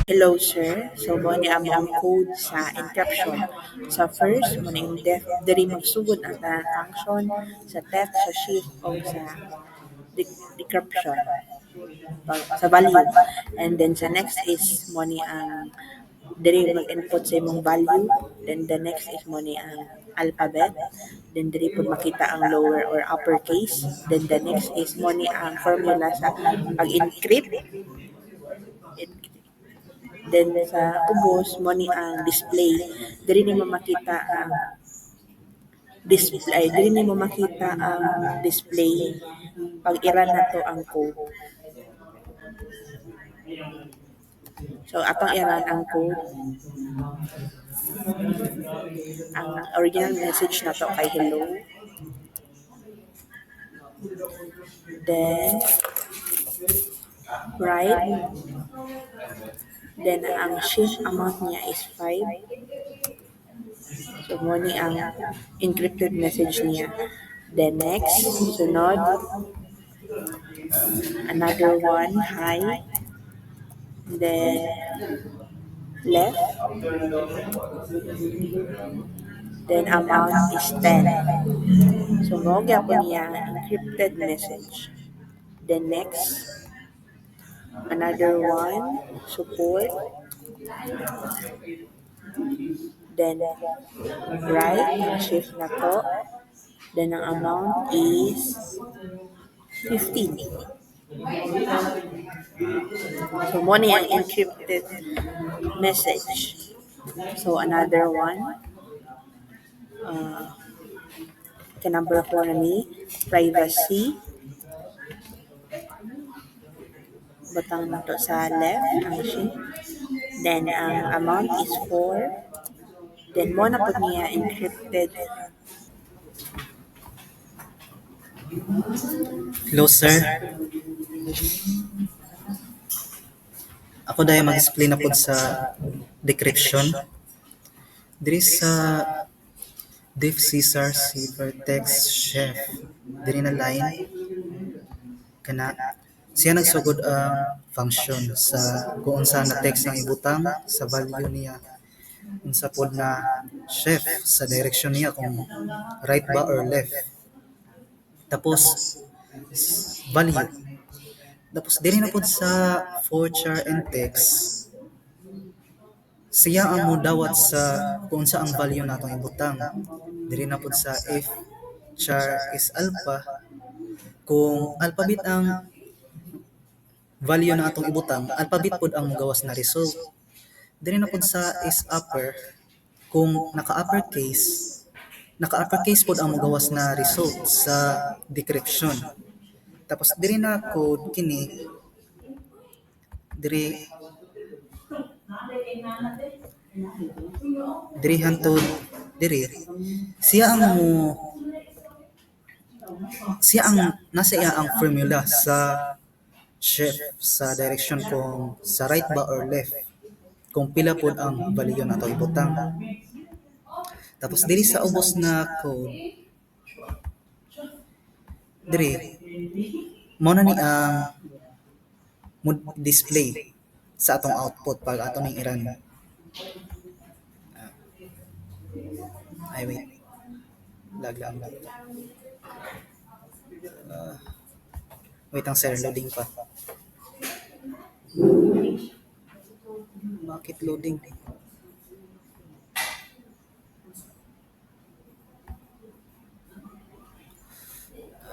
Hello, sir. So, mo ni amo ang code sa encryption. Sa first, mo na yung diri magsugod ang tanang function sa text, sa shift, o sa decryption, sa value. And then, sa next is mo ni ang diri mag-input sa imong value. Then, the next is mo ni ang alphabet. Then, diri po makita ang lower or uppercase. Then, the next is mo ni ang formula sa pag-encrypt. Then sa ubos mo ni ang display. Diri ni mo makita ang display, diri ni mo makita ang display pag iran na to ang code. So atong iran ang code. Ang original message na to kay hello. Then right. Then ang shift amount niya is 5. So mo ni ang encrypted message niya. Then next, sunod, another one, high. Then left. Then amount is 10. So mo gyapon niya ang encrypted message. Then next, another one, support. Then right, shift na to. Then ang amount is 15. So mo ni ang encrypted message. So another one, number 4 na ni, privacy. Butang na to sa left, ang shift. Then ang amount is 4. Then mo na po niya encrypted. Hello sir, ako dahil mag-explain na po sa decryption. Diri sa Div Caesar Ciphertext Chef, diri na line kana siya nagsugod ang function sa kung unsa na text ang ibutang sa value niya, unsa pod na chef sa direction niya kung right ba or left. Tapos value. Tapos dili na pod sa for char and text, siya ang modawat sa kung sa ang value natong ibutang. Dili na pod sa if char is alpha, kung alphabet ang value na atong ibutang, alphabet pod ang mogawas na result. Dili na pod sa is upper, kung naka-uppercase pod ang mogawas na result sa decryption. Tapos diri na code kini diri hantod diri siya ang nasa iya ang formula sa chef sa direction kung sa right ba or left, kung pila pod ang value nato ibutang. Tapos diri sa ubos na code diri mo na ni ang display sa atong output pag ato ning iran. Ay wait. Lag. Wait ang sir, loading pa. Bakit loading?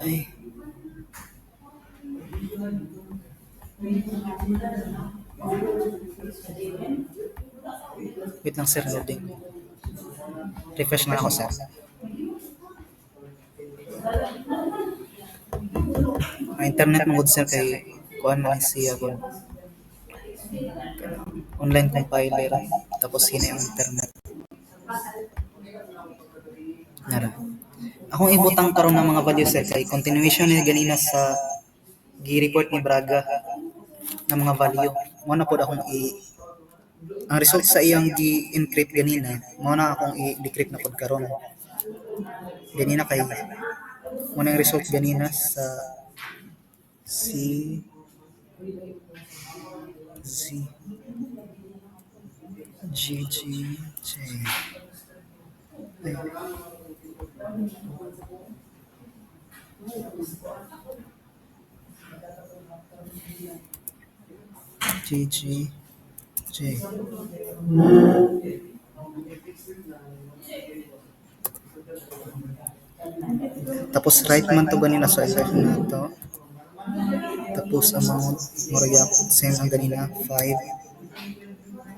Ay. Wait lang sir, loading. Refresh na ako sir. Internet mo good sir kay kuan man siya kun online compiler tapos hina yung internet. Nara. Akong ibutang karon ng mga value sir kay continuation ni ganina sa gi-report ni Braga ng mga value. Mo na pod akong ang result sa iyang gi-encrypt ganina, mo na akong i-decrypt na pod karon. Ganina kay mo na yung result ganina sa C Z G, G, J. Ay, G, G, J. Tapos right man to ganina sa equation na to. Tapos amount, murag same ang ganina, 5.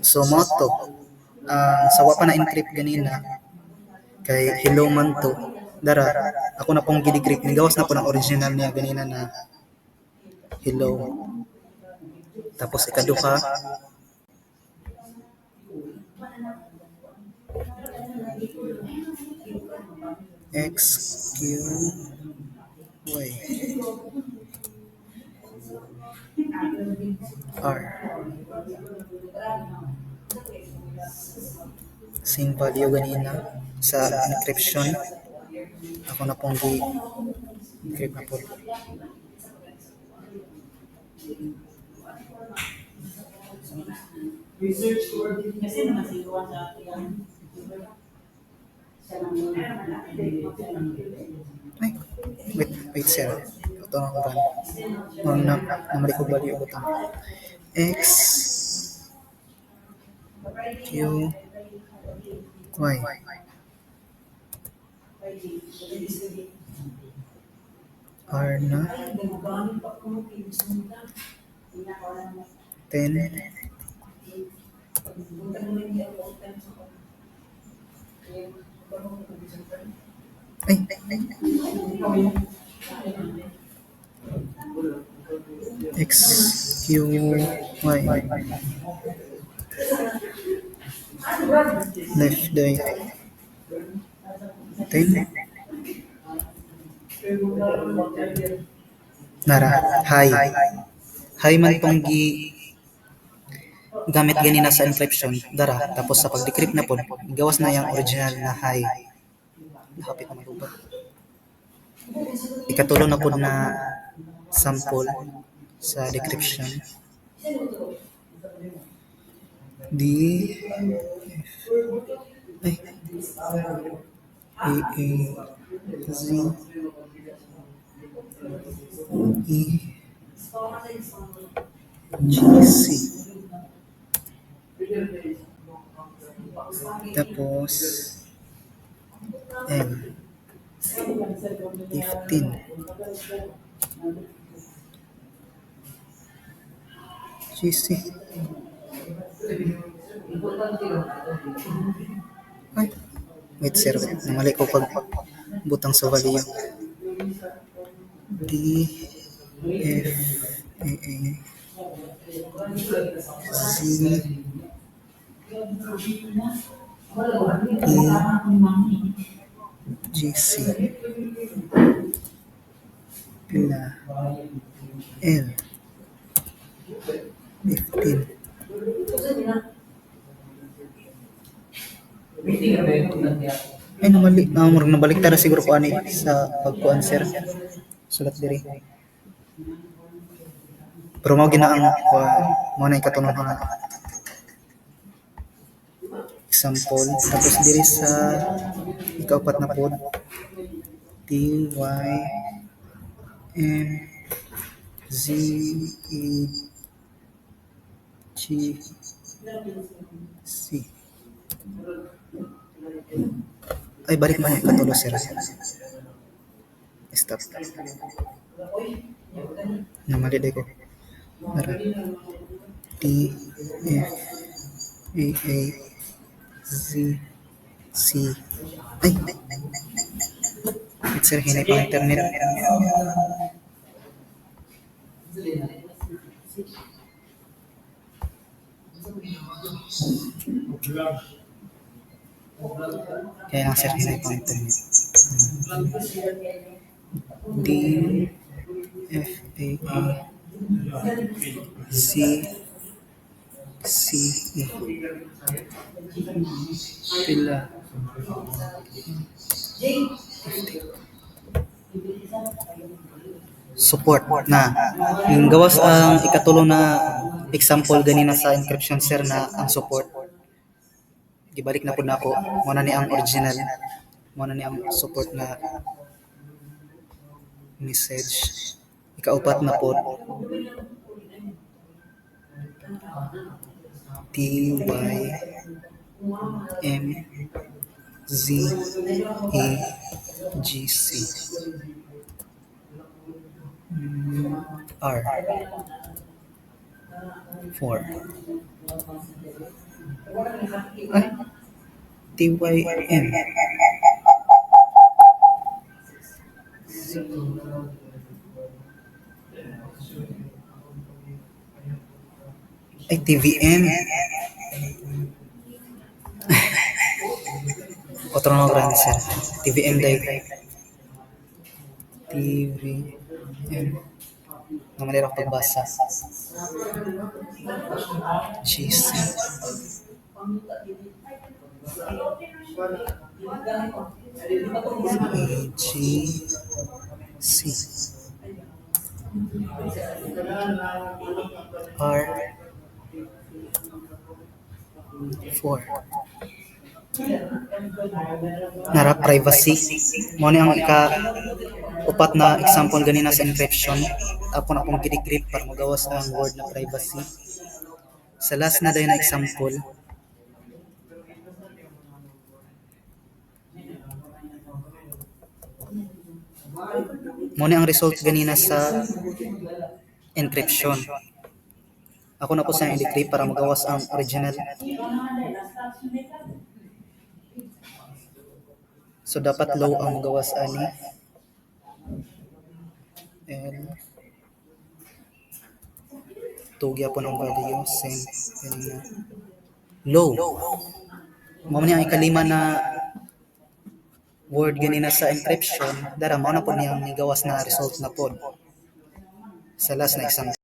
So mo to, sawa pa na encrypt ganina, kay hello man to. Dara, ako na pong gidecrypt, nigawas na po ng original niya ganina na hello. Tapos ikaduha, X, Q, Y, R. Same value ganina sa encryption. Ako na pong gi-encrypt na po. Ay, wait sir. Ito na ko ba? Namali ko bali yung butang. X, Q, Y. R na. 10. Ay, X, Q, Y. Left day. 10. Nara, hi. Hi man tong gamit ganina sa encryption. Dara, tapos sa pag-decrypt na po, gawas na yung original na hi. Nakapit na malubat. Ikatulo na po na sample sa decryption. D, F, ay, A, Z, E, G, C. Tapos M, 15, GC. Ay, wait sir, namali ko pag butang sa value. D, F, A, Z, E, GC, pila, L, 15. Ay, nabalik tara siguro ko ani sa pagko-answer. Sulat diri. Pero mao ginaang mo na ikatunong nga example. Tapos diri sa ikaapat na pod T, Y, M, Z, E, G, C. Ay, balik mo yung katulo, sir. Stop. Namali ko. Nara. T, F, A, Z, C. Ay. Wait, sir, hinay pang internet. Kaya lang, sir, hinay pang internet. D, F, A, C, C, E. Pila. Support na. Yung gawas ang ikatulo na example ganina sa encryption, sir, na ang support. gibalik na pud nako mo na ni ang original, mo na ni ang support na message. Ikaupat na pod TYMZEGC R 4 ay TYM ay TVM otro no grande sir TVM day TVM na manera ko pagbasa GC GC R 4 nara privacy mo ni ang upat na example ganina sa encryption tapon akong gidecrypt para magawas ang word na privacy sa last na dayon na example mo ni ang result ganina sa encryption ako na po sa i-decrypt para magawas ang original. So dapat low ang magawas ani. And tugya po ng value same ganina. Low. Mo ni ang ikalima na word ganina sa encryption dara mao na po niyang migawas na result na pod. Sa last na example